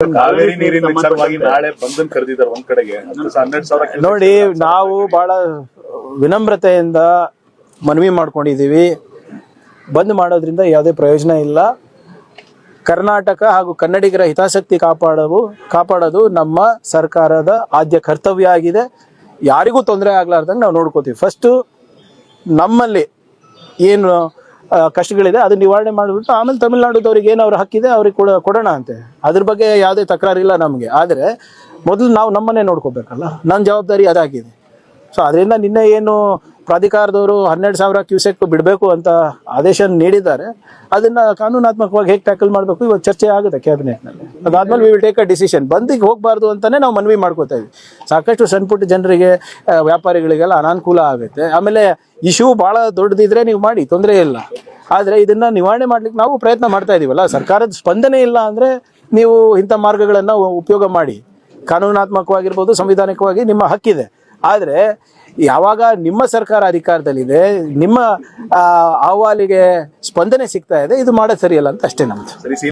ಕಾವೇರಿ ನೀರಿನ ವಿಚಾರವಾಗಿ ನಾಳೆ ಬಂಧನ್ ಕರೆದಿದ್ದಾರೆ ಒಂದ್ ಕಡೆಗೆ 12,000 ನೋಡಿ, ನಾವು ಬಹಳ ವಿನಮ್ರತೆಯಿಂದ ಮನವಿ ಮಾಡ್ಕೊಂಡಿದೀವಿ. ಬಂದ್ ಮಾಡೋದ್ರಿಂದ ಯಾವುದೇ ಪ್ರಯೋಜನ ಇಲ್ಲ. ಕರ್ನಾಟಕ ಹಾಗೂ ಕನ್ನಡಿಗರ ಹಿತಾಸಕ್ತಿ ಕಾಪಾಡೋದು ನಮ್ಮ ಸರ್ಕಾರದ ಆದ್ಯ ಕರ್ತವ್ಯ ಆಗಿದೆ. ಯಾರಿಗೂ ತೊಂದರೆ ಆಗ್ಲಾರ್ದಂಗೆ ನಾವು ನೋಡ್ಕೋತೀವಿ. ಫಸ್ಟು ನಮ್ಮಲ್ಲಿ ಏನು ಕಷ್ಟಗಳಿದೆ ಅದನ್ನ ನಿವಾರಣೆ ಮಾಡಿಬಿಟ್ಟು ಆಮೇಲೆ ತಮಿಳ್ನಾಡುದವ್ರಿಗೆ ಏನು ಅವ್ರ ಹಕ್ಕಿದೆ ಅವ್ರಿಗೆ ಕೊಡೋಣ ಅಂತೆ. ಅದ್ರ ಬಗ್ಗೆ ಯಾವುದೇ ತಕರಾರಿಲ್ಲ ನಮಗೆ. ಆದರೆ ಮೊದಲು ನಾವು ನಮ್ಮನ್ನೇ ನೋಡ್ಕೋಬೇಕಲ್ಲ, ನನ್ನ ಜವಾಬ್ದಾರಿ ಅದಾಗಿದೆ. ಸೊ ಅದರಿಂದ ನಿನ್ನೆ ಏನು ಪ್ರಾಧಿಕಾರದವರು 12,000 ಕ್ಯೂಸೆಕ್ ಬಿಡಬೇಕು ಅಂತ ಆದೇಶ ನೀಡಿದ್ದಾರೆ. ಅದನ್ನ ಕಾನೂನಾತ್ಮಕವಾಗಿ ಹೇಗೆ ಟ್ಯಾಕಲ್ ಮಾಡಬೇಕು ಇವತ್ತು ಚರ್ಚೆ ಆಗುತ್ತೆ ಕ್ಯಾಬಿನೆಟ್ನಲ್ಲಿ. ಅದಾದ್ಮೇಲೆ we will take a decision. ಬಂದಿಗೆ ಹೋಗಬಾರ್ದು ಅಂತಾನೆ ನಾವು ಮನವಿ ಮಾಡ್ಕೋತಾ ಇದ್ವಿ. ಸಾಕಷ್ಟು ಸಣ್ಣ ಪುಟ್ಟ ಜನರಿಗೆ, ವ್ಯಾಪಾರಿಗಳಿಗೆಲ್ಲ ಅನಾನುಕೂಲ ಆಗುತ್ತೆ. ಆಮೇಲೆ ಇಶ್ಯೂ ಭಾಳ ದೊಡ್ಡದಿದ್ರೆ ನೀವು ಮಾಡಿ, ತೊಂದರೆ ಇಲ್ಲ. ಆದರೆ ಇದನ್ನ ನಿವಾರಣೆ ಮಾಡ್ಲಿಕ್ಕೆ ನಾವು ಪ್ರಯತ್ನ ಮಾಡ್ತಾ ಇದೀವಲ್ಲ. ಸರ್ಕಾರದ ಸ್ಪಂದನೆ ಇಲ್ಲ ಅಂದ್ರೆ ನೀವು ಇಂಥ ಮಾರ್ಗಗಳನ್ನು ಉಪಯೋಗ ಮಾಡಿ. ಕಾನೂನಾತ್ಮಕವಾಗಿರ್ಬೋದು, ಸಂವಿಧಾನಿಕವಾಗಿ ನಿಮ್ಮ ಹಕ್ಕಿದೆ. ಆದರೆ ಯಾವಾಗ ನಿಮ್ಮ ಸರ್ಕಾರ ಅಧಿಕಾರದಲ್ಲಿದೆ, ನಿಮ್ಮ ಅಹವಾಲಿಗೆ ಸ್ಪಂದನೆ ಸಿಗ್ತಾ ಇದೆ, ಇದು ಮಾಡೋದು ಸರಿಯಲ್ಲ ಅಂತ ಅಷ್ಟೇ ನಮ್ದು.